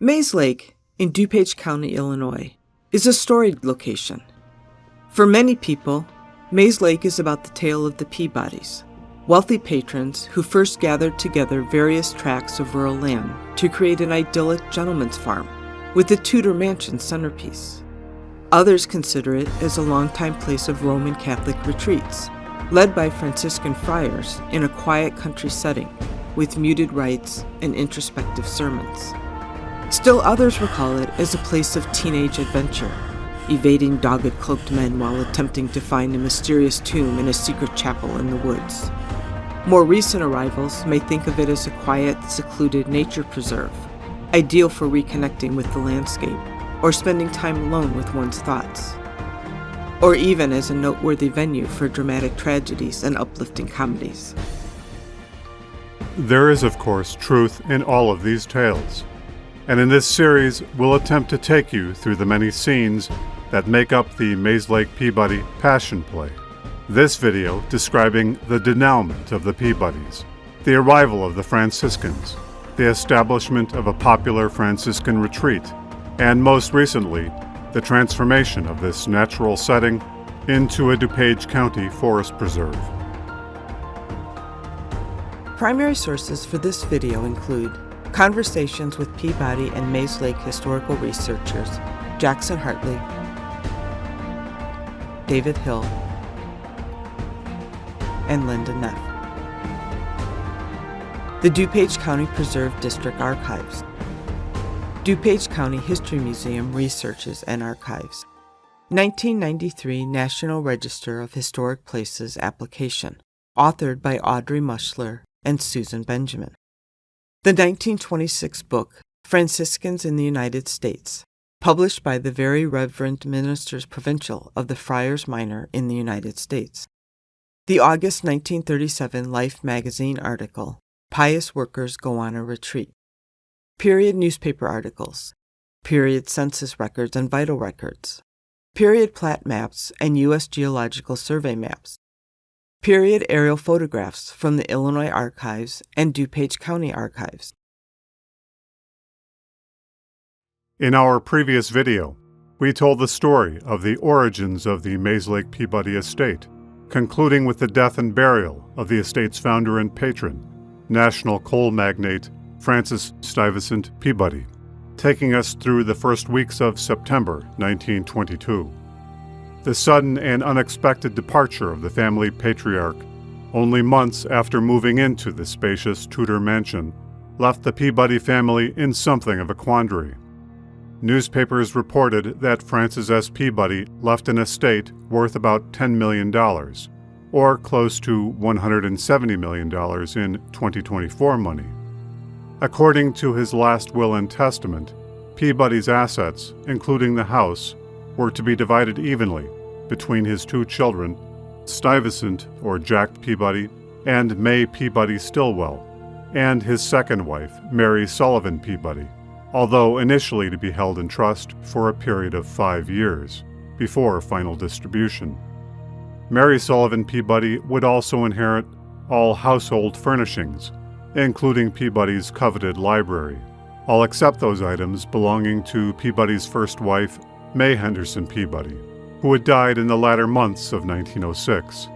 Mayslake, in DuPage County, Illinois, is a storied location. For many people, Mayslake is about the tale of the Peabodys, wealthy patrons who first gathered together various tracts of rural land to create an idyllic gentleman's farm with a Tudor mansion centerpiece. Others consider it as a longtime place of Roman Catholic retreats, led by Franciscan friars in a quiet country setting with muted rites and introspective sermons. Still others recall it as a place of teenage adventure, evading dogged cloaked men while attempting to find a mysterious tomb in a secret chapel in the woods. More recent arrivals may think of it as a quiet, secluded nature preserve, ideal for reconnecting with the landscape or spending time alone with one's thoughts, or even as a noteworthy venue for dramatic tragedies and uplifting comedies. There is, of course, truth in all of these tales, and in this series we'll attempt to take you through the many scenes that make up the Mayslake Peabody Passion Play. This video describing the denouement of the Peabodys, the arrival of the Franciscans, the establishment of a popular Franciscan Retreat, and most recently, the transformation of this natural setting into a DuPage County Forest Preserve. Primary sources for this video include conversations with Peabody and Mayslake historical researchers Jackson Hartley, David Hill, and Linda Neff. The DuPage County Preserve District Archives. DuPage County History Museum Researches and Archives. 1993 National Register of Historic Places application, authored by Audrey Mushler and Susan Benjamin. The 1926 book, Franciscans in the United States, published by the Very Reverend Ministers Provincial of the Friars Minor in the United States. The August 1937 Life magazine article, Pious Workers Go on a Retreat. Period newspaper articles, period census records and vital records, period plat maps and U.S. Geological Survey maps, period aerial photographs from the Illinois Archives and DuPage County Archives. In our previous video, we told the story of the origins of the Mayslake Peabody Estate, concluding with the death and burial of the estate's founder and patron, national coal magnate Francis Stuyvesant Peabody, taking us through the first weeks of September 1922. The sudden and unexpected departure of the family patriarch, only months after moving into the spacious Tudor mansion, left the Peabody family in something of a quandary. Newspapers reported that Francis S. Peabody left an estate worth about $10 million, or close to $170 million in 2024 money. According to his last will and testament, Peabody's assets, including the house, were to be divided evenly between his two children, Stuyvesant, or Jack Peabody, and May Peabody Stillwell, and his second wife, Mary Sullivan Peabody, although initially to be held in trust for a period of 5 years, before final distribution. Mary Sullivan Peabody would also inherit all household furnishings, including Peabody's coveted library, all except those items belonging to Peabody's first wife, May Henderson Peabody, who had died in the latter months of 1906.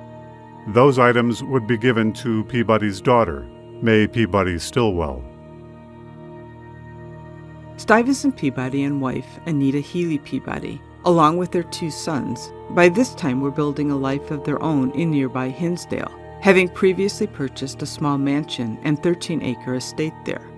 Those items would be given to Peabody's daughter, May Peabody Stillwell. Stuyvesant Peabody and wife Anita Healy Peabody, along with their 2 sons, by this time were building a life of their own in nearby Hinsdale, having previously purchased a small mansion and 13-acre estate there.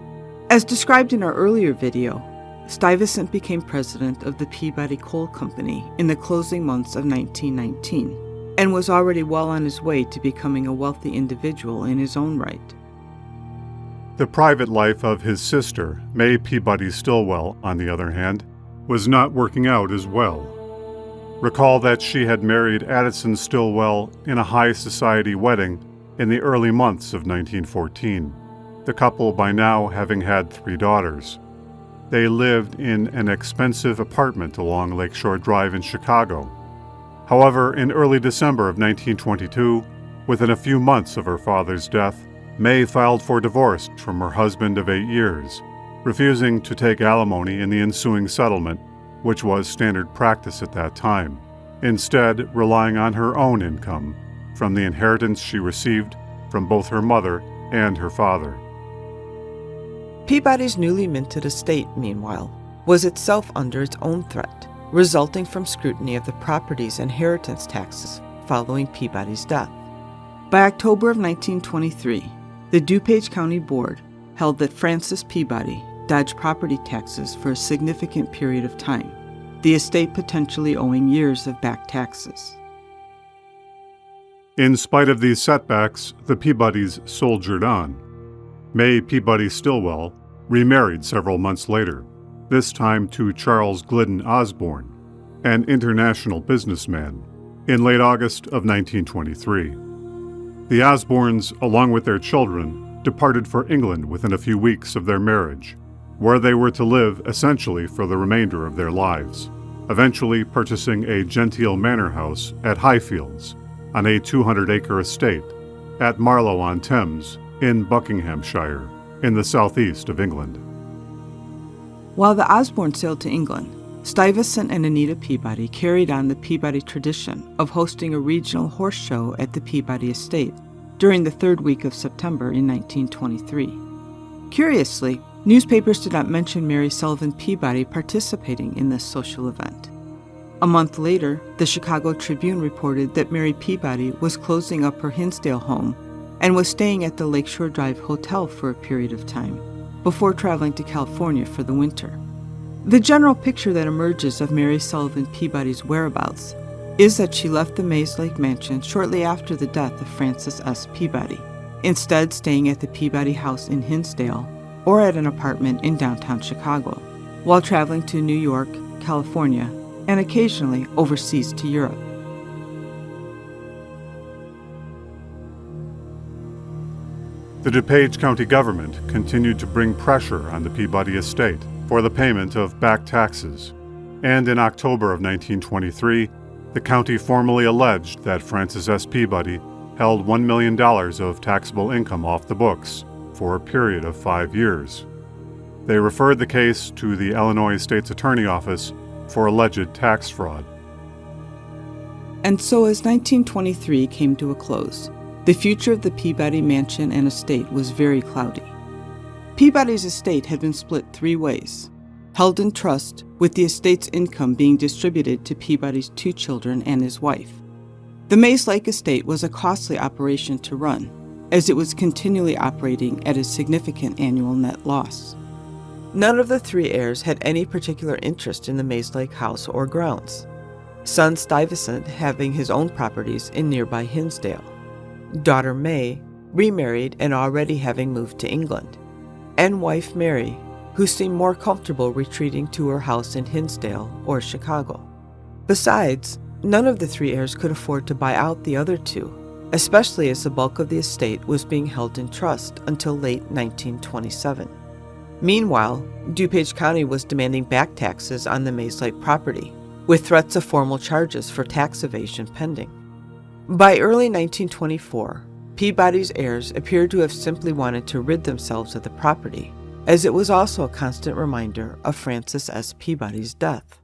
As described in our earlier video, Stuyvesant became president of the Peabody Coal Company in the closing months of 1919, and was already well on his way to becoming a wealthy individual in his own right. The private life of his sister, May Peabody Stillwell, on the other hand, was not working out as well. Recall that she had married Addison Stillwell in a high society wedding in the early months of 1914, the couple by now having had 3 daughters. They lived in an expensive apartment along Lakeshore Drive in Chicago. However, in early December of 1922, within a few months of her father's death, May filed for divorce from her husband of 8 years, refusing to take alimony in the ensuing settlement, which was standard practice at that time, instead relying on her own income from the inheritance she received from both her mother and her father. Peabody's newly minted estate, meanwhile, was itself under its own threat, resulting from scrutiny of the property's inheritance taxes following Peabody's death. By October of 1923, the DuPage County Board held that Francis Peabody dodged property taxes for a significant period of time, the estate potentially owing years of back taxes. In spite of these setbacks, the Peabodys soldiered on. May Peabody Stillwell remarried several months later, this time to Charles Glidden Osborne, an international businessman, in late August of 1923. The Osbornes, along with their children, departed for England within a few weeks of their marriage, where they were to live essentially for the remainder of their lives, eventually purchasing a genteel manor house at Highfields on a 200-acre estate at Marlow-on-Thames in Buckinghamshire, in the southeast of England. While the Osbornes sailed to England, Stuyvesant and Anita Peabody carried on the Peabody tradition of hosting a regional horse show at the Peabody Estate during the third week of September in 1923. Curiously, newspapers did not mention Mary Sullivan Peabody participating in this social event. A month later, the Chicago Tribune reported that Mary Peabody was closing up her Hinsdale home and was staying at the Lakeshore Drive Hotel for a period of time before traveling to California for the winter. The general picture that emerges of Mary Sullivan Peabody's whereabouts is that she left the Mayslake mansion shortly after the death of Francis S. Peabody, instead staying at the Peabody House in Hinsdale or at an apartment in downtown Chicago, while traveling to New York, California, and occasionally overseas to Europe. The DuPage County government continued to bring pressure on the Peabody estate for the payment of back taxes, and in October of 1923, the county formally alleged that Francis S. Peabody held $1 million of taxable income off the books for a period of 5 years. They referred the case to the Illinois State's Attorney Office for alleged tax fraud. And so as 1923 came to a close, the future of the Peabody mansion and estate was very cloudy. Peabody's estate had been split 3 ways, held in trust, with the estate's income being distributed to Peabody's 2 children and his wife. The Mayslake Estate was a costly operation to run, as it was continually operating at a significant annual net loss. None of the 3 heirs had any particular interest in the Mayslake house or grounds, son Stuyvesant having his own properties in nearby Hinsdale, daughter May remarried and already having moved to England, and wife Mary, who seemed more comfortable retreating to her house in Hinsdale or Chicago. Besides, none of the 3 heirs could afford to buy out the other 2, especially as the bulk of the estate was being held in trust until late 1927. Meanwhile, DuPage County was demanding back taxes on the Mayslake property, with threats of formal charges for tax evasion pending. By early 1924, Peabody's heirs appeared to have simply wanted to rid themselves of the property, as it was also a constant reminder of Francis S. Peabody's death.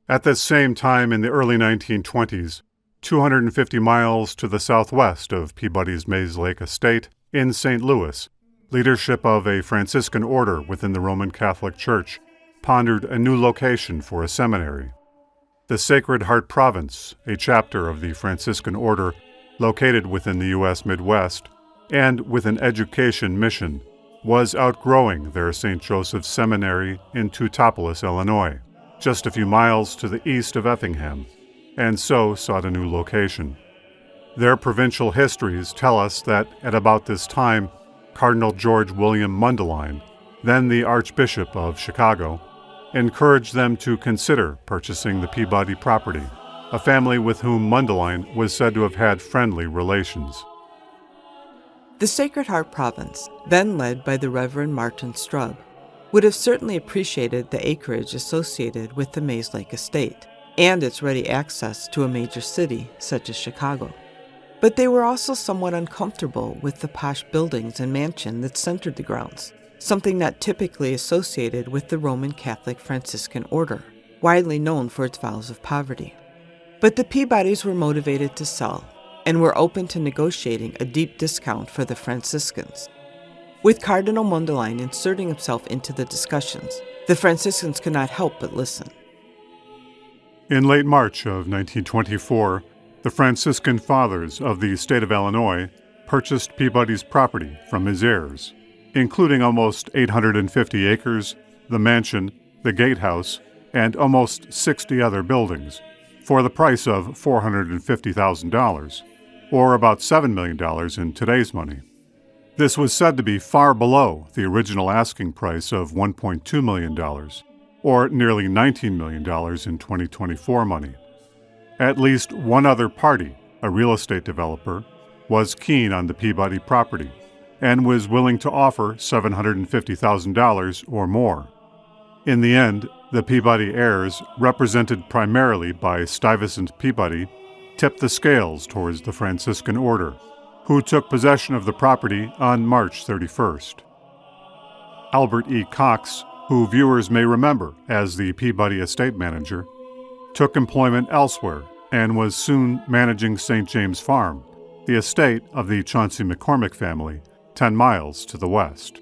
At this same time in the early 1920s, 250 miles to the southwest of Peabody's Mayslake Estate in St. Louis, leadership of a Franciscan order within the Roman Catholic Church pondered a new location for a seminary. The Sacred Heart Province, a chapter of the Franciscan order located within the U.S. Midwest and with an education mission, was outgrowing their St. Joseph's Seminary in Teutopolis, Illinois, just a few miles to the east of Effingham, and so sought a new location. Their provincial histories tell us that at about this time, Cardinal George William Mundelein, then the Archbishop of Chicago, encouraged them to consider purchasing the Peabody property, a family with whom Mundelein was said to have had friendly relations. The Sacred Heart Province, then led by the Reverend Martin Strub, would have certainly appreciated the acreage associated with the Mayslake Estate and its ready access to a major city such as Chicago. But they were also somewhat uncomfortable with the posh buildings and mansion that centered the grounds, something not typically associated with the Roman Catholic Franciscan order, widely known for its vows of poverty. But the Peabodys were motivated to sell and were open to negotiating a deep discount for the Franciscans. With Cardinal Mondelein inserting himself into the discussions, the Franciscans could not help but listen. In late March of 1924, the Franciscan Fathers of the state of Illinois purchased Peabody's property from his heirs, including almost 850 acres, the mansion, the gatehouse, and almost 60 other buildings, for the price of $450,000, or about $7 million in today's money. This was said to be far below the original asking price of $1.2 million, or nearly $19 million in 2024 money. At least one other party, a real estate developer, was keen on the Peabody property and was willing to offer $750,000 or more. In the end, the Peabody heirs, represented primarily by Stuyvesant Peabody, tipped the scales towards the Franciscan order, who took possession of the property on March 31st. Albert E. Cox, who viewers may remember as the Peabody estate manager, took employment elsewhere and was soon managing St. James Farm, the estate of the Chauncey McCormick family, 10 miles to the west.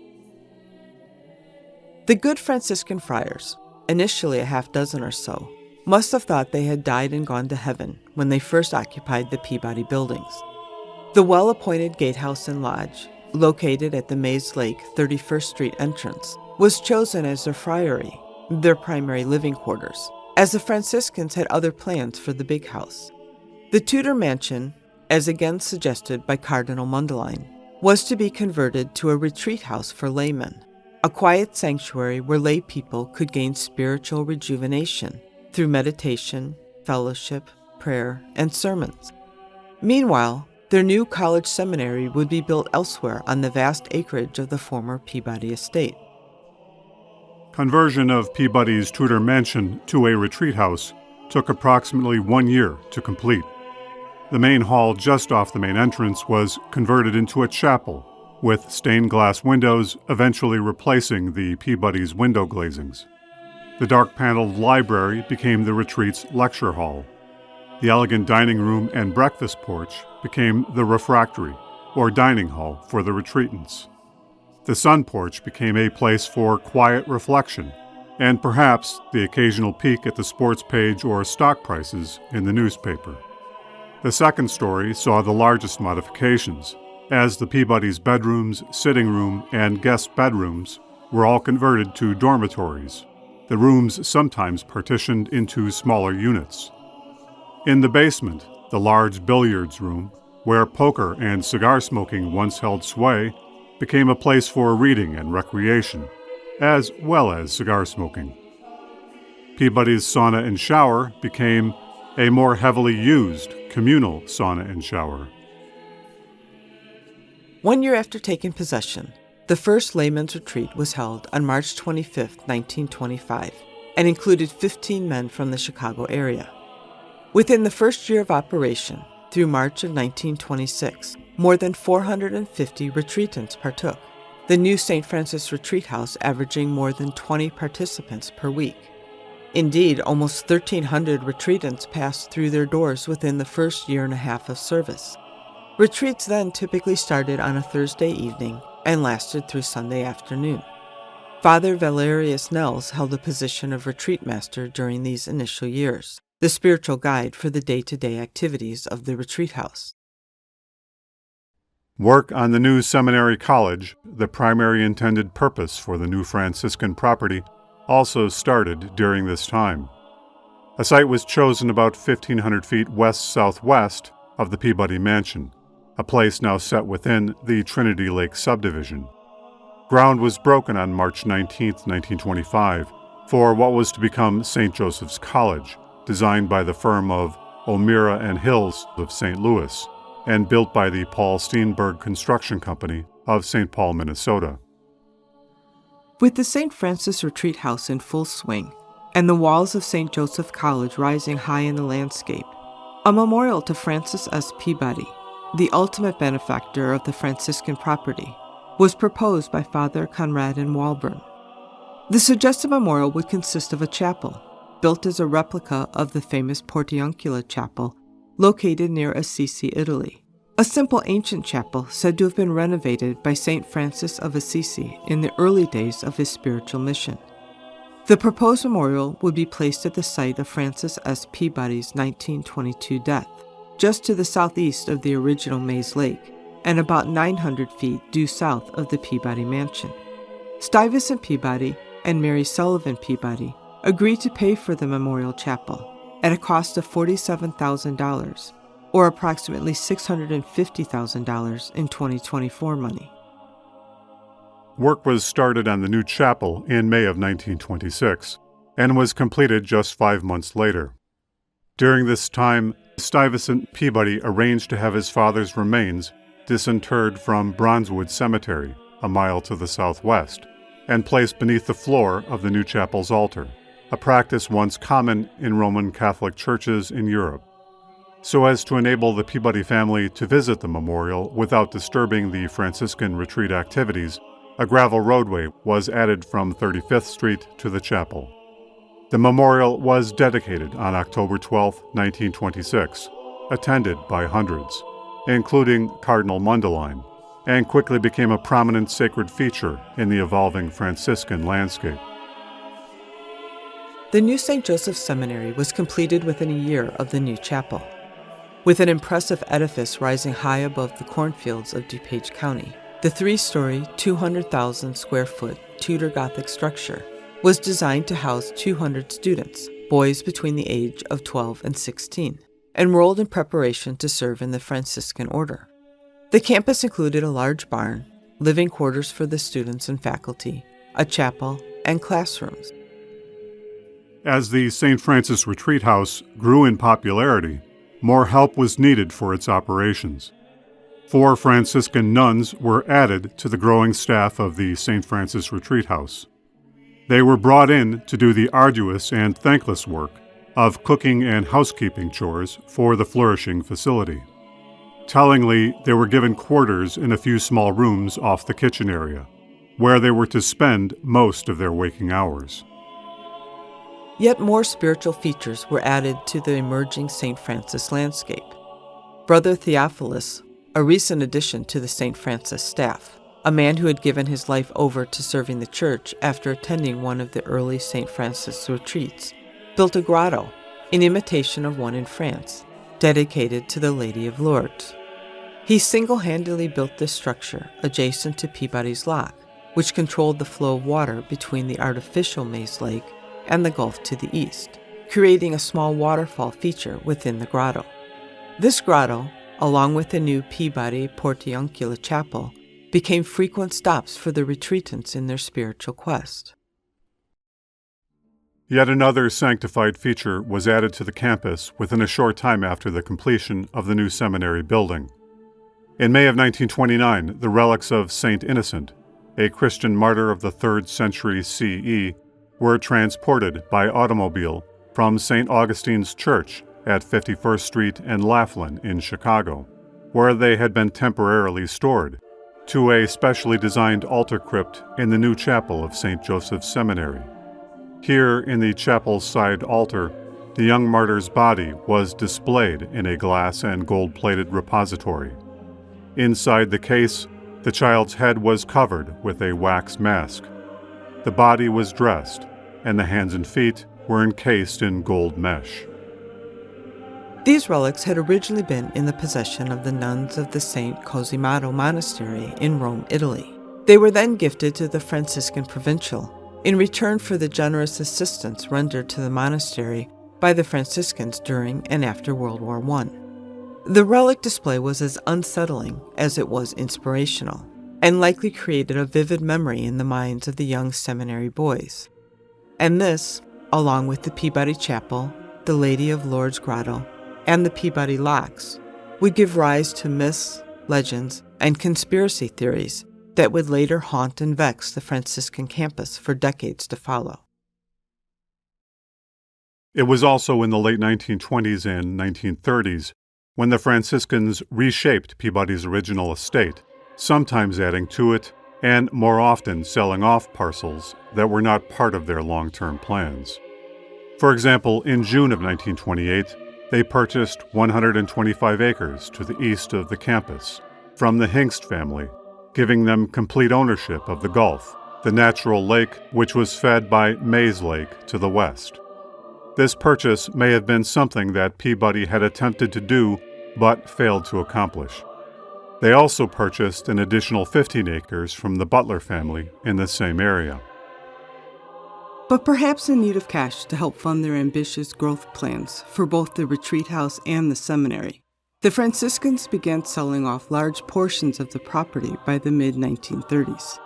The good Franciscan friars, initially a half dozen or so, must have thought they had died and gone to heaven when they first occupied the Peabody buildings. The well-appointed gatehouse and lodge, located at the Mayslake 31st Street entrance, was chosen as their friary, their primary living quarters, as the Franciscans had other plans for the big house. The Tudor mansion, as again suggested by Cardinal Mondelein, was to be converted to a retreat house for laymen, a quiet sanctuary where lay people could gain spiritual rejuvenation through meditation, fellowship, prayer, and sermons. Meanwhile, their new college seminary would be built elsewhere on the vast acreage of the former Peabody estate. Conversion of Peabody's Tudor mansion to a retreat house took approximately 1 year to complete. The main hall just off the main entrance was converted into a chapel, with stained glass windows eventually replacing the Peabody's window glazings. The dark-paneled library became the retreat's lecture hall. The elegant dining room and breakfast porch became the refractory, or dining hall, for the retreatants. The sun porch became a place for quiet reflection, and perhaps the occasional peek at the sports page or stock prices in the newspaper. The second story saw the largest modifications, as the Peabody's bedrooms, sitting room, and guest bedrooms were all converted to dormitories, the rooms sometimes partitioned into smaller units. In the basement, the large billiards room, where poker and cigar smoking once held sway, became a place for reading and recreation, as well as cigar smoking. Peabody's sauna and shower became a more heavily used communal sauna and shower. 1 year after taking possession, the first laymen's retreat was held on March 25, 1925, and included 15 men from the Chicago area. Within the first year of operation, through March of 1926, more than 450 retreatants partook, the new St. Francis Retreat House averaging more than 20 participants per week. Indeed, almost 1,300 retreatants passed through their doors within the first year and a half of service. Retreats then typically started on a Thursday evening and lasted through Sunday afternoon. Father Valerius Nels held the position of retreat master during these initial years, the spiritual guide for the day-to-day activities of the retreat house. Work on the new seminary college, the primary intended purpose for the new Franciscan property, also started during this time. A site was chosen about 1,500 feet west-southwest of the Peabody Mansion, a place now set within the Trinity Lake subdivision. Ground was broken on March 19, 1925, for what was to become St. Joseph's College, designed by the firm of O'Meara and Hills of St. Louis, and built by the Paul Steenberg Construction Company of St. Paul, Minnesota. With the St. Francis Retreat House in full swing, and the walls of St. Joseph College rising high in the landscape, a memorial to Francis S. Peabody, the ultimate benefactor of the Franciscan property, was proposed by Father Conrad and Walburn. The suggested memorial would consist of a chapel, built as a replica of the famous Portiuncula Chapel, located near Assisi, Italy. A simple ancient chapel said to have been renovated by St. Francis of Assisi in the early days of his spiritual mission. The proposed memorial would be placed at the site of Francis S. Peabody's 1922 death, just to the southeast of the original Mayslake, and about 900 feet due south of the Peabody Mansion. Stuyvesant Peabody and Mary Sullivan Peabody agreed to pay for the memorial chapel at a cost of $47,000, or approximately $650,000 in 2024 money. Work was started on the new chapel in May of 1926 and was completed just 5 months later. During this time, Stuyvesant Peabody arranged to have his father's remains disinterred from Bronzewood Cemetery, a mile to the southwest, and placed beneath the floor of the new chapel's altar, a practice once common in Roman Catholic churches in Europe. So as to enable the Peabody family to visit the memorial without disturbing the Franciscan Retreat activities, a gravel roadway was added from 35th Street to the chapel. The memorial was dedicated on October 12, 1926, attended by hundreds, including Cardinal Mundelein, and quickly became a prominent sacred feature in the evolving Franciscan landscape. The new St. Joseph's Seminary was completed within a year of the new chapel. With an impressive edifice rising high above the cornfields of DuPage County, the 3-story, 200,000 square foot Tudor Gothic structure was designed to house 200 students, boys between the age of 12 and 16, enrolled in preparation to serve in the Franciscan order. The campus included a large barn, living quarters for the students and faculty, a chapel, and classrooms. As the St. Francis Retreat House grew in popularity, more help was needed for its operations. 4 Franciscan nuns were added to the growing staff of the St. Francis Retreat House. They were brought in to do the arduous and thankless work of cooking and housekeeping chores for the flourishing facility. Tellingly, they were given quarters in a few small rooms off the kitchen area, where they were to spend most of their waking hours. Yet more spiritual features were added to the emerging St. Francis landscape. Brother Theophilus, a recent addition to the St. Francis staff, a man who had given his life over to serving the church after attending one of the early St. Francis retreats, built a grotto in imitation of one in France, dedicated to the Lady of Lourdes. He single-handedly built this structure adjacent to Peabody's Lock, which controlled the flow of water between the artificial Mayslake and the Gulf to the east, creating a small waterfall feature within the grotto. This grotto, along with the new Peabody Portiuncula Chapel, became frequent stops for the retreatants in their spiritual quest. Yet another sanctified feature was added to the campus within a short time after the completion of the new seminary building. In May of 1929, the relics of Saint Innocent, a Christian martyr of the 3rd century CE, were transported by automobile from St. Augustine's Church at 51st Street and Laughlin in Chicago, where they had been temporarily stored, to a specially designed altar crypt in the new chapel of St. Joseph's Seminary. Here, in the chapel's side altar, the young martyr's body was displayed in a glass and gold-plated repository. Inside the case, the child's head was covered with a wax mask. The body was dressed, and the hands and feet were encased in gold mesh. These relics had originally been in the possession of the nuns of the St. Cosimato Monastery in Rome, Italy. They were then gifted to the Franciscan Provincial in return for the generous assistance rendered to the monastery by the Franciscans during and after World War I. The relic display was as unsettling as it was inspirational, and likely created a vivid memory in the minds of the young seminary boys. And this, along with the Peabody Chapel, the Lady of Lourdes Grotto, and the Peabody Locks, would give rise to myths, legends, and conspiracy theories that would later haunt and vex the Franciscan campus for decades to follow. It was also in the late 1920s and 1930s when the Franciscans reshaped Peabody's original estate, sometimes adding to it, and more often selling off parcels that were not part of their long-term plans. For example, in June of 1928, they purchased 125 acres to the east of the campus from the Hingst family, giving them complete ownership of the Gulf, the natural lake which was fed by Mayslake to the west. This purchase may have been something that Peabody had attempted to do but failed to accomplish. They also purchased an additional 15 acres from the Butler family in the same area. But perhaps in need of cash to help fund their ambitious growth plans for both the retreat house and the seminary, the Franciscans began selling off large portions of the property by the mid-1930s.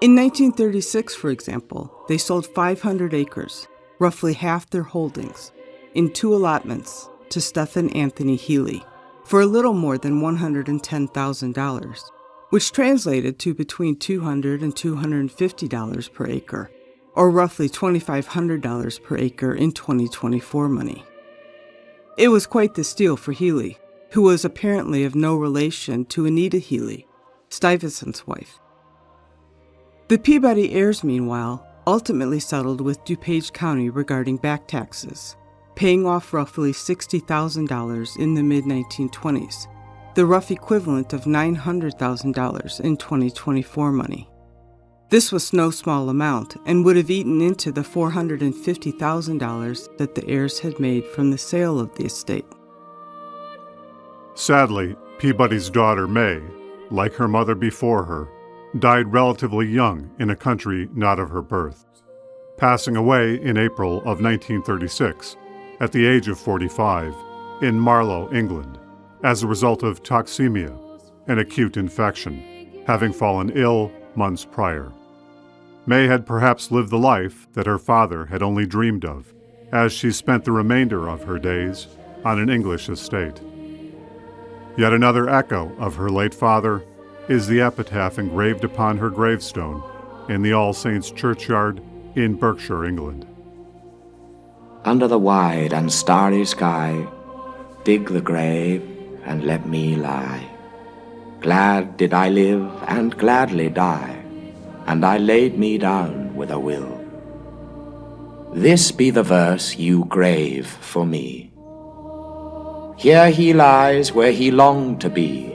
In 1936, for example, they sold 500 acres, roughly half their holdings, in 2 allotments to Stephen Anthony Healy for a little more than $110,000, which translated to between $200 and $250 per acre, or roughly $2,500 per acre in 2024 money. It was quite the steal for Healy, who was apparently of no relation to Anita Healy, Stuyvesant's wife. The Peabody heirs, meanwhile, ultimately settled with DuPage County regarding back taxes, paying off roughly $60,000 in the mid-1920s, the rough equivalent of $900,000 in 2024 money. This was no small amount and would have eaten into the $450,000 that the heirs had made from the sale of the estate. Sadly, Peabody's daughter May, like her mother before her, died relatively young in a country not of her birth, passing away in April of 1936 at the age of 45 in Marlow, England, as a result of toxemia, an acute infection, having fallen ill months prior. May had perhaps lived the life that her father had only dreamed of, as she spent the remainder of her days on an English estate. Yet another echo of her late father is the epitaph engraved upon her gravestone in the All Saints churchyard in Berkshire, England. Under the wide and starry sky, dig the grave and let me lie. Glad did I live and gladly die, and I laid me down with a will. This be the verse you grave for me. Here he lies where he longed to be.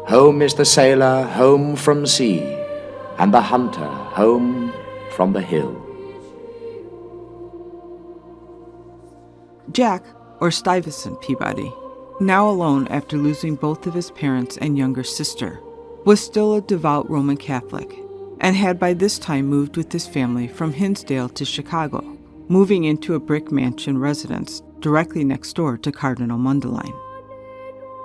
Home is the sailor home from sea, and the hunter home from the hill. Jack, or Stuyvesant Peabody, now alone after losing both of his parents and younger sister, was still a devout Roman Catholic and had by this time moved with his family from Hinsdale to Chicago, moving into a brick mansion residence directly next door to Cardinal Mundelein.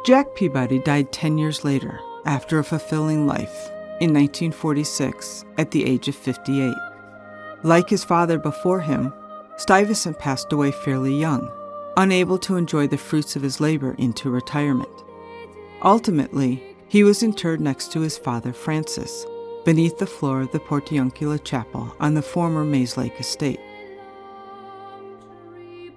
Jack Peabody died 10 years later after a fulfilling life in 1946 at the age of 58. Like his father before him, Stuyvesant passed away fairly young, unable to enjoy the fruits of his labor into retirement. Ultimately, he was interred next to his father Francis, beneath the floor of the Portiuncula Chapel on the former Mayslake Estate.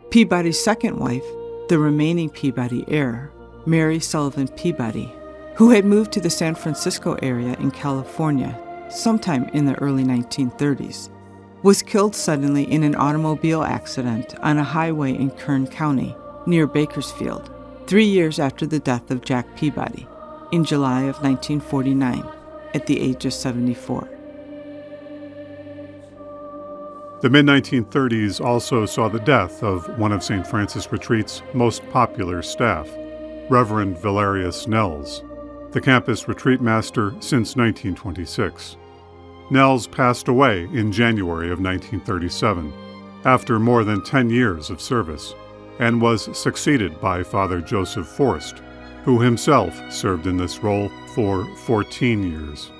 Peabody's second wife, the remaining Peabody heir, Mary Sullivan Peabody, who had moved to the San Francisco area in California sometime in the early 1930s, was killed suddenly in an automobile accident on a highway in Kern County near Bakersfield, 3 years after the death of Jack Peabody, in July of 1949, at the age of 74. The mid-1930s also saw the death of one of St. Francis Retreat's most popular staff, Reverend Valerius Nels, the campus retreat master since 1926. Nels passed away in January of 1937, after more than 10 years of service, and was succeeded by Father Joseph Forst, who himself served in this role for 14 years.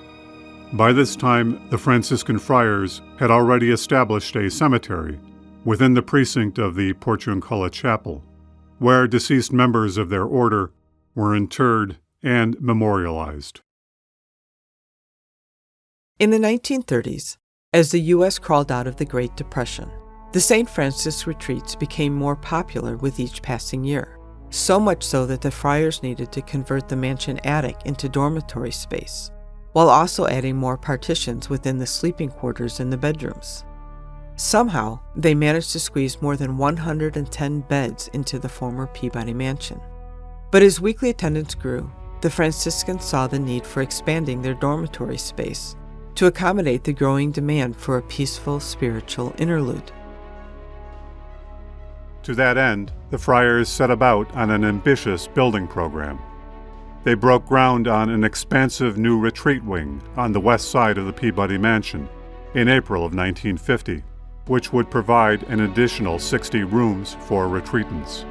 By this time, the Franciscan friars had already established a cemetery within the precinct of the Portiuncula Chapel, where deceased members of their order were interred and memorialized. In the 1930s, as the U.S. crawled out of the Great Depression, the St. Francis retreats became more popular with each passing year, so much so that the friars needed to convert the mansion attic into dormitory space. while also adding more partitions within the sleeping quarters in the bedrooms. Somehow, they managed to squeeze more than 110 beds into the former Peabody mansion. But as weekly attendance grew, the Franciscans saw the need for expanding their dormitory space to accommodate the growing demand for a peaceful spiritual interlude. To that end, the friars set about on an ambitious building program. They broke ground on an expansive new retreat wing on the west side of the Peabody mansion in April of 1950, which would provide an additional 60 rooms for retreatants.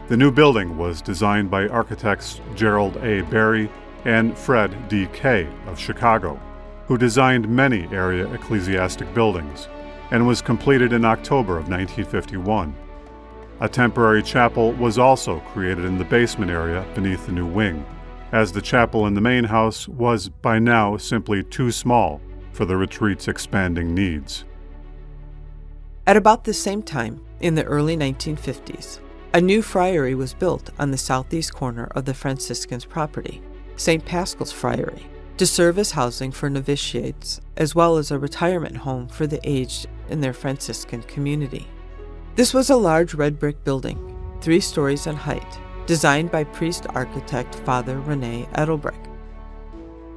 The new building was designed by architects Gerald A. Berry and Fred D. Kay of Chicago, who designed many area ecclesiastic buildings, and was completed in October of 1951. A temporary chapel was also created in the basement area beneath the new wing, as the chapel in the main house was by now simply too small for the retreat's expanding needs. At about the same time, in the early 1950s, a new friary was built on the southeast corner of the Franciscans' property, St. Paschal's Friary, to serve as housing for novitiates as well as a retirement home for the aged in their Franciscan community. This was a large red brick building, 3 stories in height, designed by priest-architect Father Rene Edelbrecht.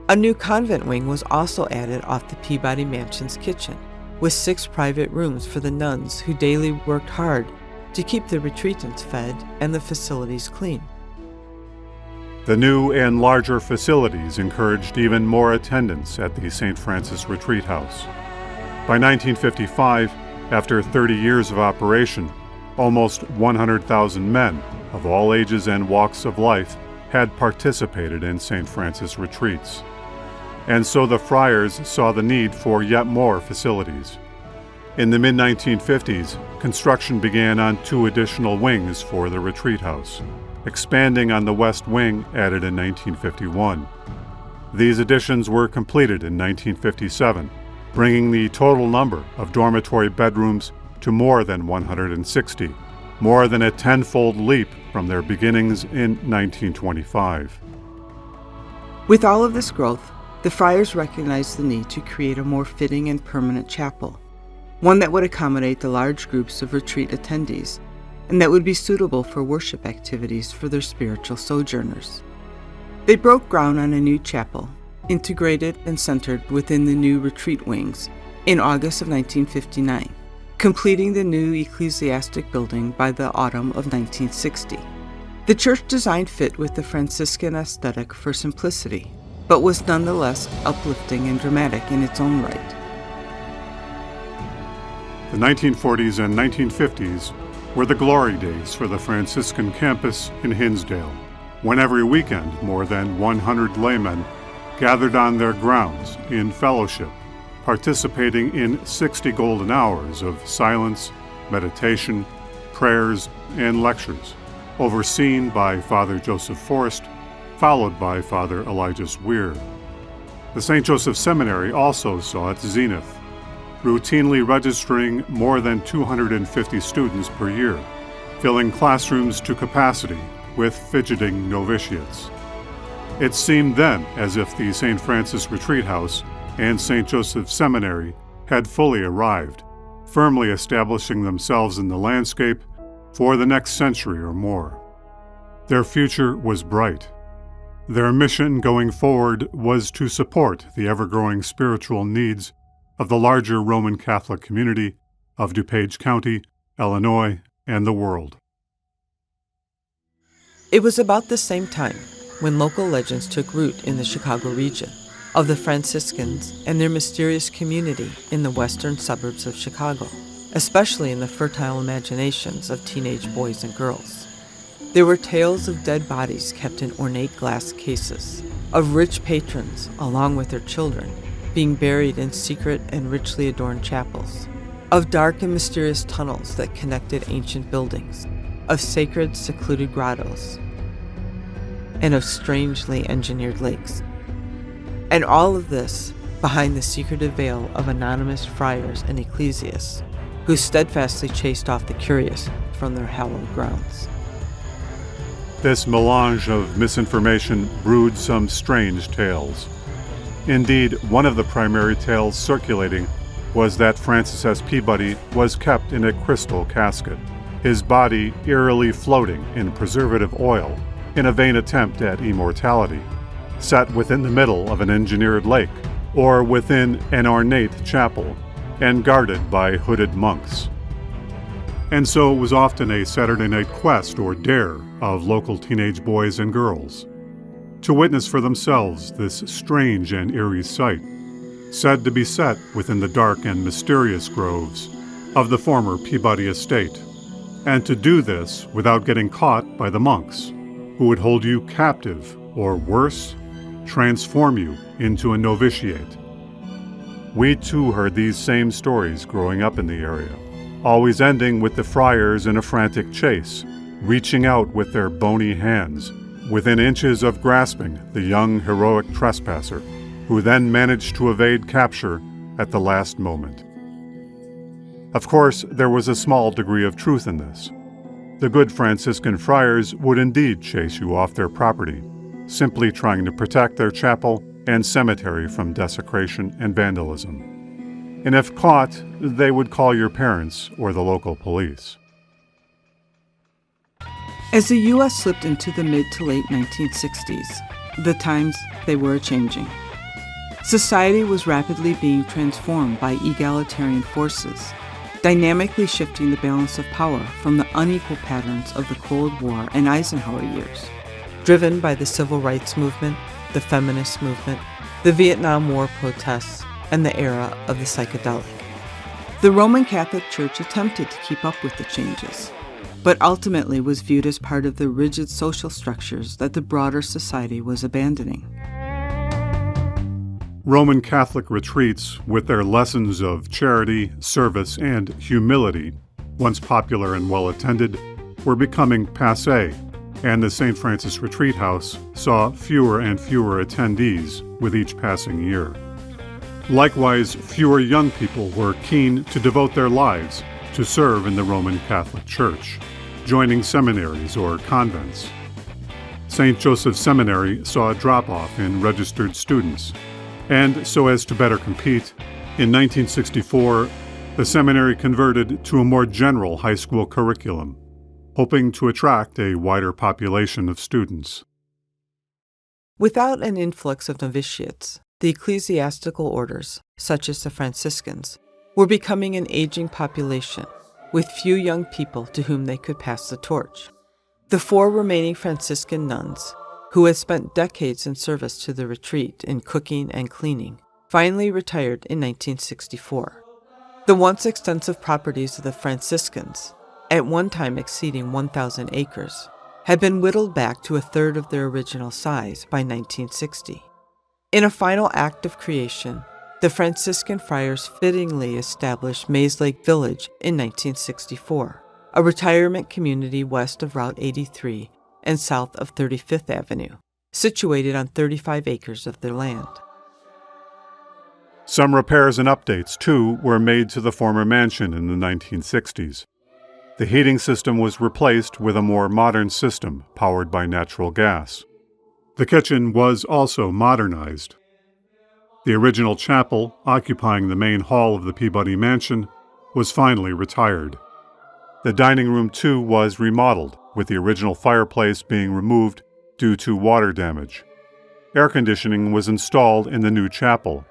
A new convent wing was also added off the Peabody Mansion's kitchen, with 6 private rooms for the nuns who daily worked hard to keep the retreatants fed and the facilities clean. The new and larger facilities encouraged even more attendance at the St. Francis Retreat House. By 1955, after 30 years of operation, almost 100,000 men of all ages and walks of life had participated in St. Francis retreats. And so the friars saw the need for yet more facilities. In the mid-1950s, construction began on 2 additional wings for the retreat house, expanding on the west wing added in 1951. These additions were completed in 1957, bringing the total number of dormitory bedrooms to more than 160, more than a 10-fold leap from their beginnings in 1925. With all of this growth, the friars recognized the need to create a more fitting and permanent chapel, one that would accommodate the large groups of retreat attendees and that would be suitable for worship activities for their spiritual sojourners. They broke ground on a new chapel, integrated and centered within the new retreat wings, in August of 1959, completing the new ecclesiastic building by the autumn of 1960. The church design fit with the Franciscan aesthetic for simplicity, but was nonetheless uplifting and dramatic in its own right. The 1940s and 1950s were the glory days for the Franciscan campus in Hinsdale, when every weekend more than 100 laymen gathered on their grounds in fellowship, participating in 60 golden hours of silence, meditation, prayers, and lectures, overseen by Father Joseph Forrest, followed by Father Elijah Weir. The St. Joseph Seminary also saw its zenith, routinely registering more than 250 students per year, filling classrooms to capacity with fidgeting novitiates. It seemed then as if the St. Francis Retreat House and St. Joseph Seminary had fully arrived, firmly establishing themselves in the landscape for the next century or more. Their future was bright. Their mission going forward was to support the ever-growing spiritual needs of the larger Roman Catholic community of DuPage County, Illinois, and the world. It was about the same time when local legends took root in the Chicago region of the Franciscans and their mysterious community in the western suburbs of Chicago, especially in the fertile imaginations of teenage boys and girls. There were tales of dead bodies kept in ornate glass cases, of rich patrons, along with their children, being buried in secret and richly adorned chapels, of dark and mysterious tunnels that connected ancient buildings, of sacred, secluded grottos, and of strangely engineered lakes. And all of this behind the secretive veil of anonymous friars and ecclesiasts who steadfastly chased off the curious from their hallowed grounds. This melange of misinformation brewed some strange tales. Indeed, one of the primary tales circulating was that Francis S. Peabody was kept in a crystal casket, his body eerily floating in preservative oil in a vain attempt at immortality, set within the middle of an engineered lake or within an ornate chapel and guarded by hooded monks. And so it was often a Saturday night quest or dare of local teenage boys and girls to witness for themselves this strange and eerie sight, said to be set within the dark and mysterious groves of the former Peabody Estate, and to do this without getting caught by the monks, who would hold you captive, or worse, transform you into a novitiate. We too heard these same stories growing up in the area, always ending with the friars in a frantic chase, reaching out with their bony hands, within inches of grasping the young heroic trespasser, who then managed to evade capture at the last moment. Of course, there was a small degree of truth in this. The good Franciscan friars would indeed chase you off their property, simply trying to protect their chapel and cemetery from desecration and vandalism. And if caught, they would call your parents or the local police. As the U.S. slipped into the mid to late 1960s, the times they were a-changing. Society was rapidly being transformed by egalitarian forces, dynamically shifting the balance of power from the unequal patterns of the Cold War and Eisenhower years, driven by the Civil Rights Movement, the Feminist Movement, the Vietnam War protests, and the era of the psychedelic. The Roman Catholic Church attempted to keep up with the changes, but ultimately was viewed as part of the rigid social structures that the broader society was abandoning. Roman Catholic retreats, with their lessons of charity, service, and humility, once popular and well-attended, were becoming passé, and the St. Francis Retreat House saw fewer and fewer attendees with each passing year. Likewise, fewer young people were keen to devote their lives to serve in the Roman Catholic Church, joining seminaries or convents. St. Joseph's Seminary saw a drop-off in registered students, and so as to better compete, in 1964, the seminary converted to a more general high school curriculum, hoping to attract a wider population of students. Without an influx of novitiates, the ecclesiastical orders, such as the Franciscans, were becoming an aging population, with few young people to whom they could pass the torch. The 4 remaining Franciscan nuns, who had spent decades in service to the retreat in cooking and cleaning, finally retired in 1964. The once extensive properties of the Franciscans, at one time exceeding 1,000 acres, had been whittled back to a third of their original size by 1960. In a final act of creation, the Franciscan friars fittingly established Mayslake Village in 1964, a retirement community west of Route 83 and south of 35th Avenue, situated on 35 acres of their land. Some repairs and updates, too, were made to the former mansion in the 1960s. The heating system was replaced with a more modern system powered by natural gas. The kitchen was also modernized. The original chapel, occupying the main hall of the Peabody Mansion, was finally retired. The dining room, too, was remodeled, with the original fireplace being removed due to water damage. Air conditioning was installed in the new chapel.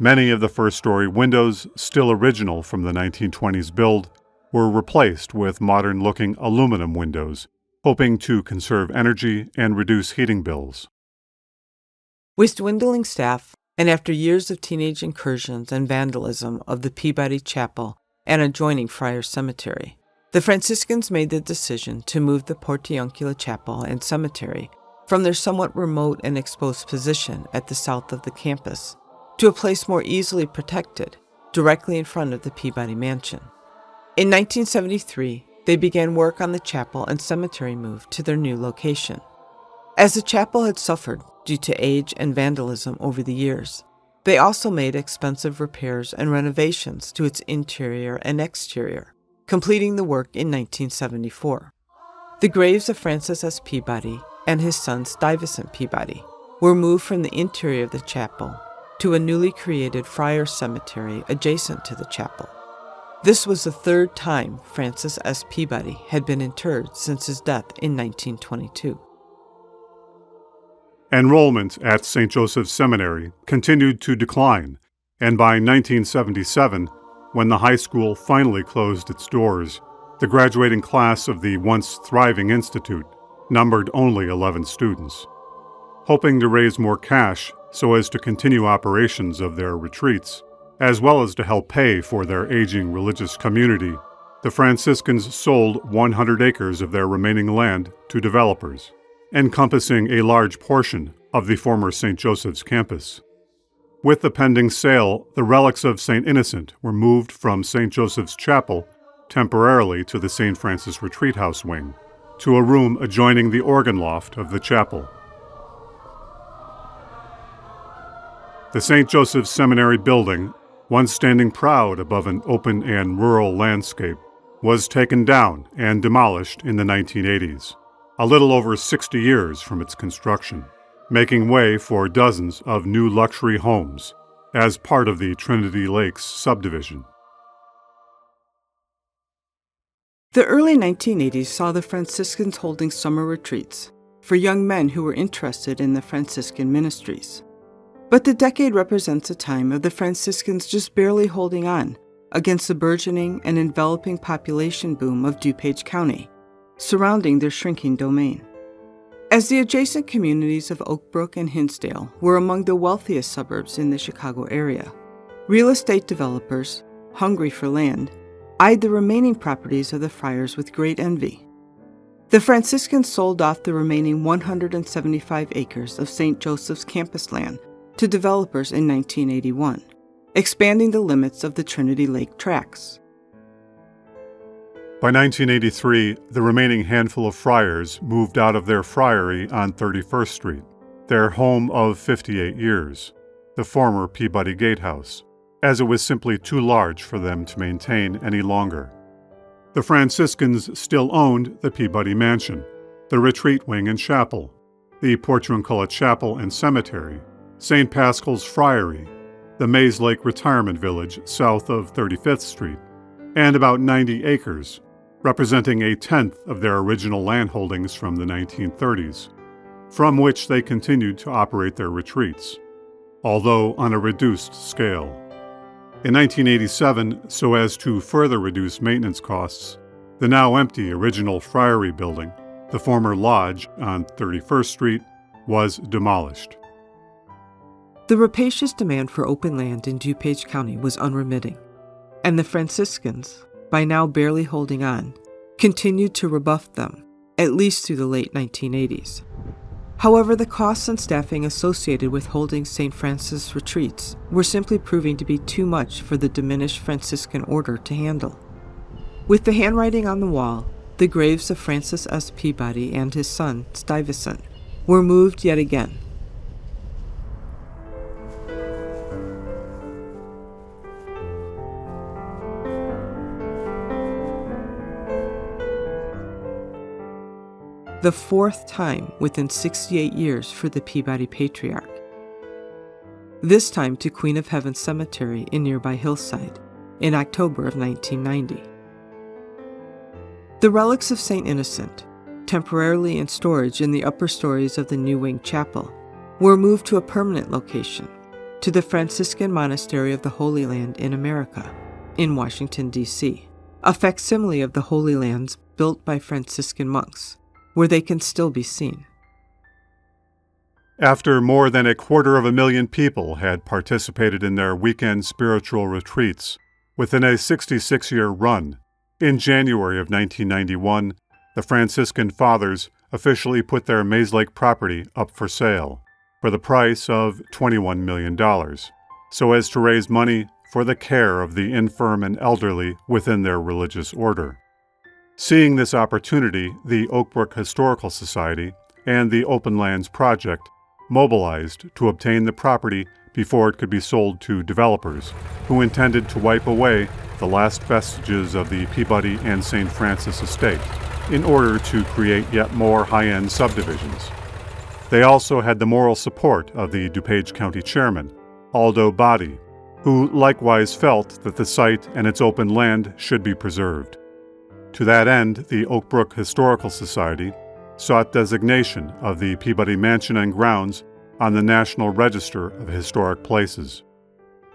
Many of the first-story windows, still original from the 1920s build, were replaced with modern-looking aluminum windows, hoping to conserve energy and reduce heating bills. With dwindling staff, and after years of teenage incursions and vandalism of the Peabody Chapel and adjoining Friars Cemetery, the Franciscans made the decision to move the Portiuncula Chapel and Cemetery from their somewhat remote and exposed position at the south of the campus to a place more easily protected, directly in front of the Peabody Mansion. In 1973, they began work on the chapel and cemetery move to their new location. As the chapel had suffered due to age and vandalism over the years, they also made expensive repairs and renovations to its interior and exterior, completing the work in 1974. The graves of Francis S. Peabody and his son Stuyvesant Peabody were moved from the interior of the chapel to a newly created friar cemetery adjacent to the chapel. This was the third time Francis S. Peabody had been interred since his death in 1922. Enrollment at St. Joseph's Seminary continued to decline, and by 1977, when the high school finally closed its doors, the graduating class of the once thriving institute numbered only 11 students. Hoping to raise more cash so as to continue operations of their retreats, as well as to help pay for their aging religious community, the Franciscans sold 100 acres of their remaining land to developers, encompassing a large portion of the former St. Joseph's campus. With the pending sale, the relics of St. Innocent were moved from St. Joseph's Chapel temporarily to the St. Francis Retreat House wing, to a room adjoining the organ loft of the chapel. The St. Joseph's Seminary building, once standing proud above an open and rural landscape, was taken down and demolished in the 1980s, a little over 60 years from its construction, making way for dozens of new luxury homes as part of the Trinity Lakes subdivision. The early 1980s saw the Franciscans holding summer retreats for young men who were interested in the Franciscan ministries. But the decade represents a time of the Franciscans just barely holding on against the burgeoning and enveloping population boom of DuPage County, surrounding their shrinking domain. As the adjacent communities of Oak Brook and Hinsdale were among the wealthiest suburbs in the Chicago area, real estate developers, hungry for land, eyed the remaining properties of the friars with great envy. The Franciscans sold off the remaining 175 acres of St. Joseph's campus land to developers in 1981, expanding the limits of the Trinity Lake tracts. By 1983, the remaining handful of friars moved out of their friary on 31st Street, their home of 58 years, the former Peabody Gatehouse, as it was simply too large for them to maintain any longer. The Franciscans still owned the Peabody Mansion, the Retreat Wing and Chapel, the Portiuncula Chapel and Cemetery, St. Paschal's Friary, the Mayslake Retirement Village south of 35th Street, and about 90 acres, representing a tenth of their original landholdings from the 1930s, from which they continued to operate their retreats, although on a reduced scale. In 1987, so as to further reduce maintenance costs, the now empty original Friary building, the former lodge on 31st Street, was demolished. The rapacious demand for open land in DuPage County was unremitting, and the Franciscans, by now barely holding on, continued to rebuff them, at least through the late 1980s. However, the costs and staffing associated with holding St. Francis retreats were simply proving to be too much for the diminished Franciscan order to handle. With the handwriting on the wall, the graves of Francis S. Peabody and his son, Stuyvesant, were moved yet again. The fourth time within 68 years for the Peabody Patriarch. This time to Queen of Heaven Cemetery in nearby Hillside in October of 1990. The relics of St. Innocent, temporarily in storage in the upper stories of the New Wing Chapel, were moved to a permanent location, to the Franciscan Monastery of the Holy Land in America, in Washington, D.C., a facsimile of the Holy Lands built by Franciscan monks, where they can still be seen. After more than 250,000 people had participated in their weekend spiritual retreats within a 66-year run, in January of 1991, the Franciscan Fathers officially put their Mayslake property up for sale for the price of $21 million, so as to raise money for the care of the infirm and elderly within their religious order. Seeing this opportunity, the Oak Brook Historical Society and the Open Lands Project mobilized to obtain the property before it could be sold to developers who intended to wipe away the last vestiges of the Peabody and St. Francis Estate in order to create yet more high-end subdivisions. They also had the moral support of the DuPage County Chairman, Aldo Botti, who likewise felt that the site and its open land should be preserved. To that end, the Oak Brook Historical Society sought designation of the Peabody Mansion and grounds on the National Register of Historic Places.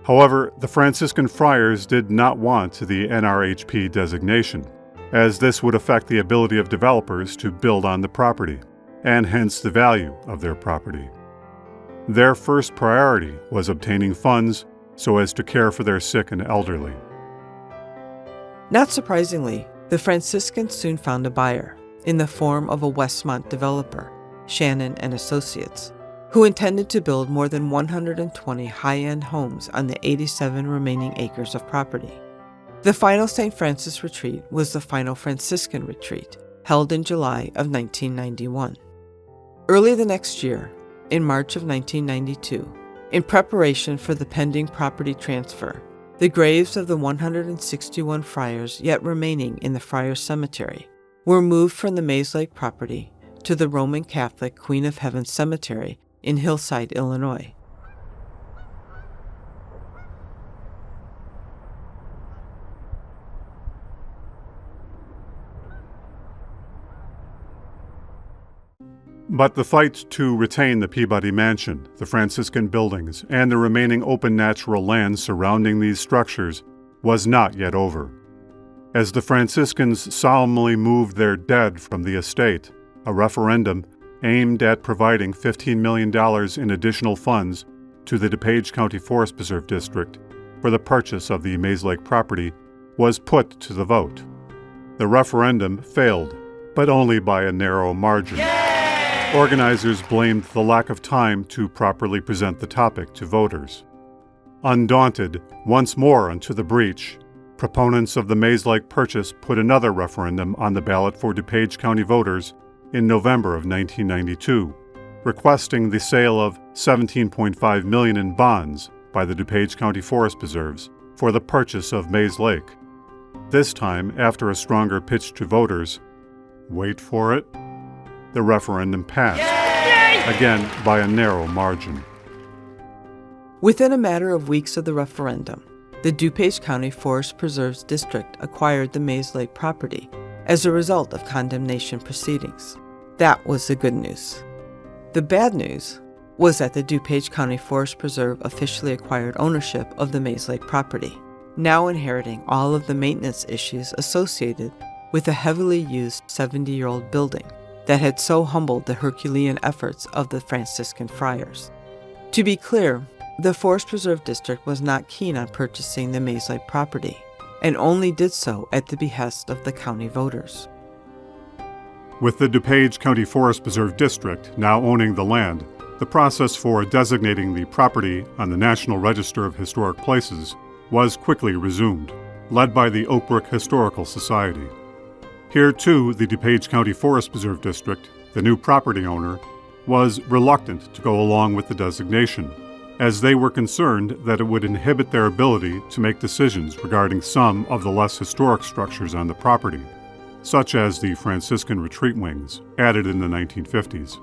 However, the Franciscan friars did not want the NRHP designation, as this would affect the ability of developers to build on the property, and hence the value of their property. Their first priority was obtaining funds so as to care for their sick and elderly. Not surprisingly, the Franciscans soon found a buyer in the form of a Westmont developer, Shannon and Associates, who intended to build more than 120 high-end homes on the 87 remaining acres of property. The final St. Francis Retreat was the final Franciscan Retreat, held in July of 1991. Early the next year, in March of 1992, in preparation for the pending property transfer, the graves of the 161 friars yet remaining in the Friars Cemetery were moved from the Mayslake property to the Roman Catholic Queen of Heaven Cemetery in Hillside, Illinois. But the fight to retain the Peabody Mansion, the Franciscan buildings, and the remaining open natural lands surrounding these structures was not yet over. As the Franciscans solemnly moved their dead from the estate, a referendum aimed at providing $15 million in additional funds to the DuPage County Forest Preserve District for the purchase of the Mayslake property was put to the vote. The referendum failed, but only by a narrow margin. Organizers blamed the lack of time to properly present the topic to voters. Undaunted, once more unto the breach, proponents of the Mayslake purchase put another referendum on the ballot for DuPage County voters in November of 1992, requesting the sale of $17.5 million in bonds by the DuPage County Forest Preserves for the purchase of Mayslake. This time, after a stronger pitch to voters, wait for it, the referendum passed, again by a narrow margin. Within a matter of weeks of the referendum, the DuPage County Forest Preserves District acquired the Mayslake property as a result of condemnation proceedings. That was the good news. The bad news was that the DuPage County Forest Preserve officially acquired ownership of the Mayslake property, now inheriting all of the maintenance issues associated with a heavily used 70-year-old building that had so humbled the Herculean efforts of the Franciscan friars. To be clear, the Forest Preserve District was not keen on purchasing the Mayslake property, and only did so at the behest of the county voters. With the DuPage County Forest Preserve District now owning the land, the process for designating the property on the National Register of Historic Places was quickly resumed, led by the Oak Brook Historical Society. Here, too, the DuPage County Forest Preserve District, the new property owner, was reluctant to go along with the designation, as they were concerned that it would inhibit their ability to make decisions regarding some of the less historic structures on the property, such as the Franciscan Retreat wings, added in the 1950s.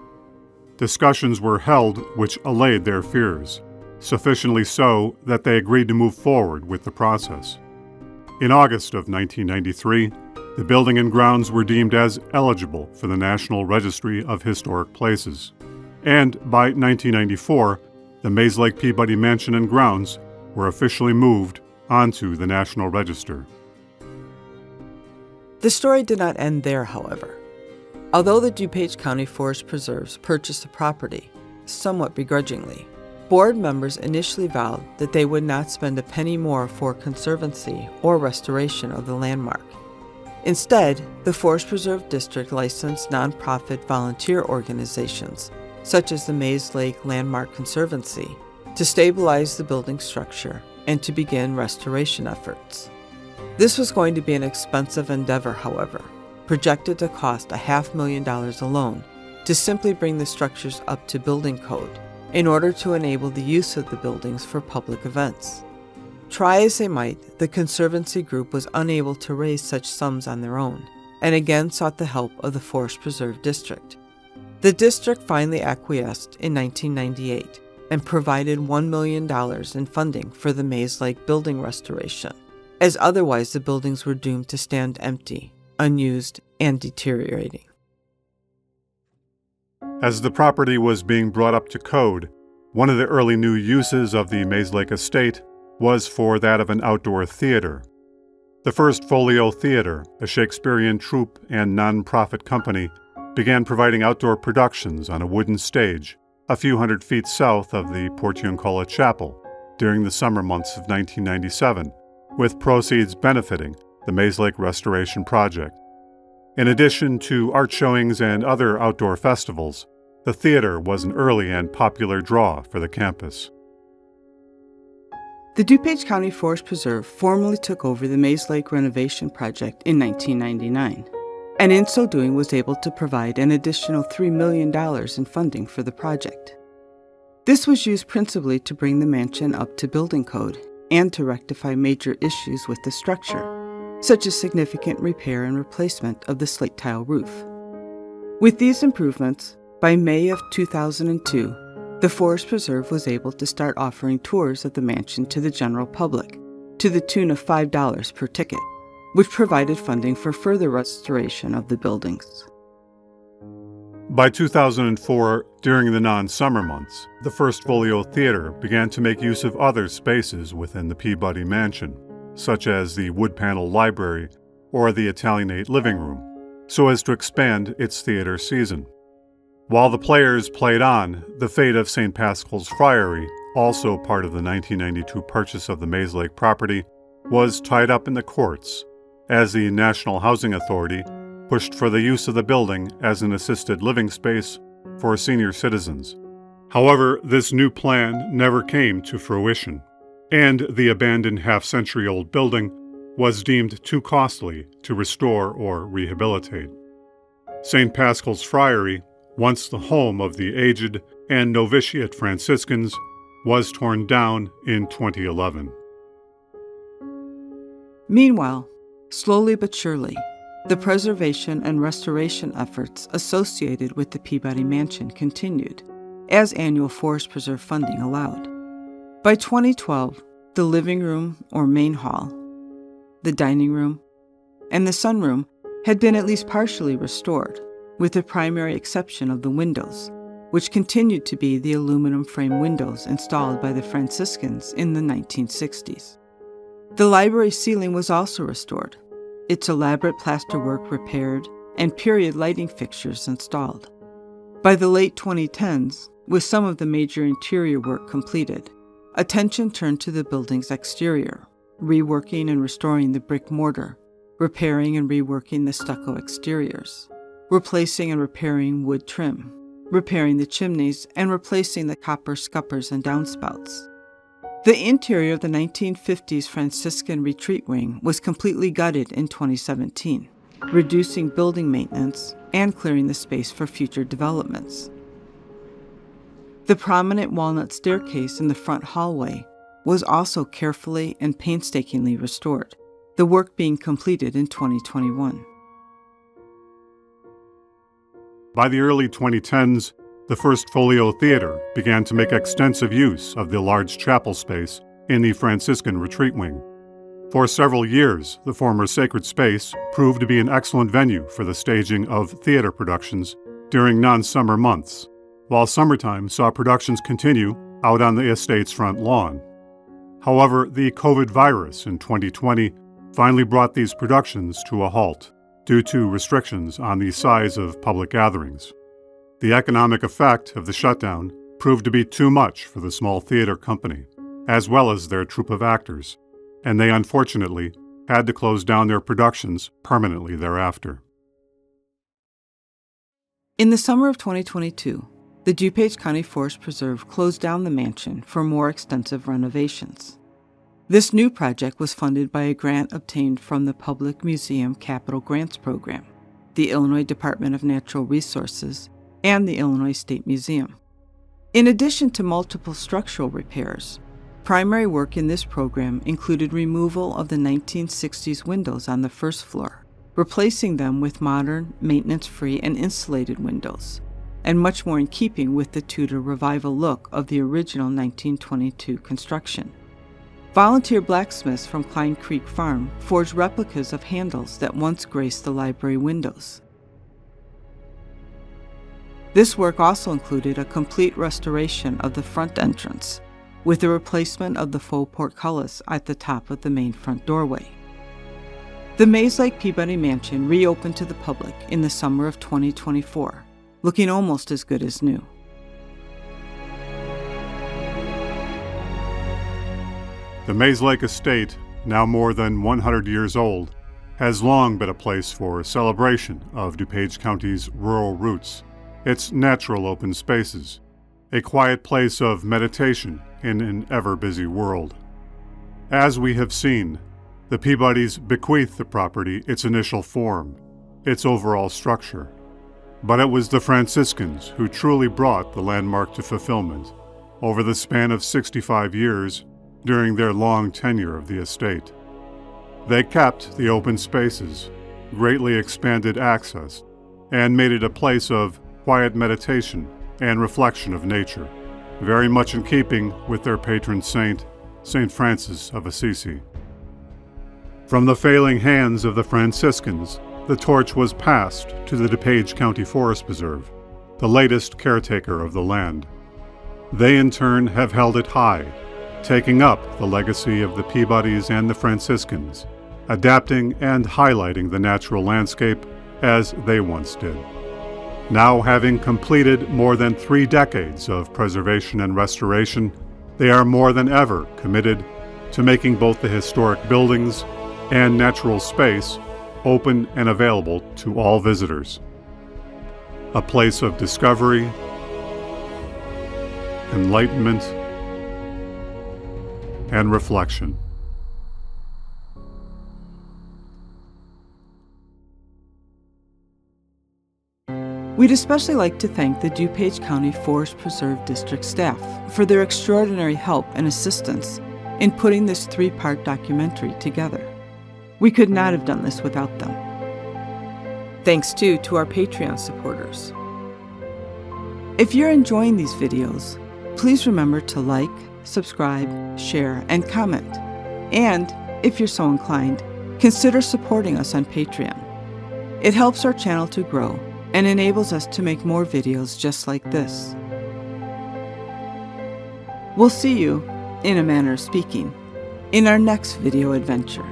Discussions were held which allayed their fears, sufficiently so that they agreed to move forward with the process. In August of 1993, the building and grounds were deemed as eligible for the National Registry of Historic Places, and by 1994, the Mayslake Peabody Mansion and grounds were officially moved onto the National Register. The story did not end there, however. Although the DuPage County Forest Preserves purchased the property, somewhat begrudgingly, board members initially vowed that they would not spend a penny more for conservancy or restoration of the landmark. Instead, the Forest Preserve District licensed nonprofit volunteer organizations, such as the Mayslake Landmark Conservancy, to stabilize the building structure and to begin restoration efforts. This was going to be an expensive endeavor, however, projected to cost $500,000 alone to simply bring the structures up to building code in order to enable the use of the buildings for public events. Try as they might, the Conservancy group was unable to raise such sums on their own, and again sought the help of the Forest Preserve District. The district finally acquiesced in 1998, and provided $1 million in funding for the Mayslake building restoration, as otherwise the buildings were doomed to stand empty, unused, and deteriorating. As the property was being brought up to code, one of the early new uses of the Mayslake Estate was for that of an outdoor theater. The first Folio Theater, a Shakespearean troupe and non-profit company, began providing outdoor productions on a wooden stage a few hundred feet south of the Portiuncula Chapel during the summer months of 1997, with proceeds benefiting the Mayslake Restoration Project. In addition to art showings and other outdoor festivals, the theater was an early and popular draw for the campus. The DuPage County Forest Preserve formally took over the Mayslake renovation project in 1999, and in so doing was able to provide an additional $3 million in funding for the project. This was used principally to bring the mansion up to building code and to rectify major issues with the structure, such as significant repair and replacement of the slate tile roof. With these improvements, by May of 2002, the Forest Preserve was able to start offering tours of the mansion to the general public, to the tune of $5 per ticket, which provided funding for further restoration of the buildings. By 2004, during the non-summer months, the first Folio Theater began to make use of other spaces within the Peabody mansion, such as the wood panel library or the Italianate living room, so as to expand its theater season. While the players played on, the fate of St. Paschal's Friary, also part of the 1992 purchase of the Mayslake property, was tied up in the courts, as the National Housing Authority pushed for the use of the building as an assisted living space for senior citizens. However, this new plan never came to fruition, and the abandoned half-century-old building was deemed too costly to restore or rehabilitate. St. Paschal's Friary, once the home of the aged and novitiate Franciscans, was torn down in 2011. Meanwhile, slowly but surely, the preservation and restoration efforts associated with the Peabody Mansion continued, as annual Forest Preserve funding allowed. By 2012, the living room or main hall, the dining room, and the sunroom had been at least partially restored, with the primary exception of the windows, which continued to be the aluminum frame windows installed by the Franciscans in the 1960s. The library ceiling was also restored, its elaborate plasterwork repaired, and period lighting fixtures installed. By the late 2010s, with some of the major interior work completed, attention turned to the building's exterior, reworking and restoring the brick mortar, repairing and reworking the stucco exteriors, replacing and repairing wood trim, repairing the chimneys, and replacing the copper scuppers and downspouts. The interior of the 1950s Franciscan Retreat wing was completely gutted in 2017, reducing building maintenance and clearing the space for future developments. The prominent walnut staircase in the front hallway was also carefully and painstakingly restored, the work being completed in 2021. By the early 2010s, the first Folio Theater began to make extensive use of the large chapel space in the Franciscan Retreat wing. For several years, the former sacred space proved to be an excellent venue for the staging of theater productions during non-summer months, while summertime saw productions continue out on the estate's front lawn. However, the COVID virus in 2020 finally brought these productions to a halt due to restrictions on the size of public gatherings. The economic effect of the shutdown proved to be too much for the small theater company, as well as their troupe of actors, and they unfortunately had to close down their productions permanently thereafter. In the summer of 2022, the DuPage County Forest Preserve closed down the mansion for more extensive renovations. This new project was funded by a grant obtained from the Public Museum Capital Grants Program, the Illinois Department of Natural Resources, and the Illinois State Museum. In addition to multiple structural repairs, primary work in this program included removal of the 1960s windows on the first floor, replacing them with modern, maintenance-free, and insulated windows, and much more in keeping with the Tudor revival look of the original 1922 construction. Volunteer blacksmiths from Klein Creek Farm forged replicas of handles that once graced the library windows. This work also included a complete restoration of the front entrance, with the replacement of the faux portcullis at the top of the main front doorway. The Mayslake Peabody mansion reopened to the public in the summer of 2024, looking almost as good as new. The Mayslake Estate, now more than 100 years old, has long been a place for celebration of DuPage County's rural roots, its natural open spaces, a quiet place of meditation in an ever-busy world. As we have seen, the Peabodys bequeathed the property its initial form, its overall structure. But it was the Franciscans who truly brought the landmark to fulfillment over the span of 65 years during their long tenure of the estate. They kept the open spaces, greatly expanded access, and made it a place of quiet meditation and reflection of nature, very much in keeping with their patron saint, St. Francis of Assisi. From the failing hands of the Franciscans, the torch was passed to the DuPage County Forest Preserve, the latest caretaker of the land. They in turn have held it high, taking up the legacy of the Peabodys and the Franciscans, adapting and highlighting the natural landscape as they once did. Now having completed more than 3 decades of preservation and restoration, they are more than ever committed to making both the historic buildings and natural space open and available to all visitors. A place of discovery, enlightenment, and reflection. We'd especially like to thank the DuPage County Forest Preserve District staff for their extraordinary help and assistance in putting this 3-part documentary together. We could not have done this without them. Thanks too to our Patreon supporters. If you're enjoying these videos, please remember to like, subscribe, share, and comment. And, if you're so inclined, consider supporting us on Patreon. It helps our channel to grow and enables us to make more videos just like this. We'll see you, in a manner of speaking, in our next video adventure.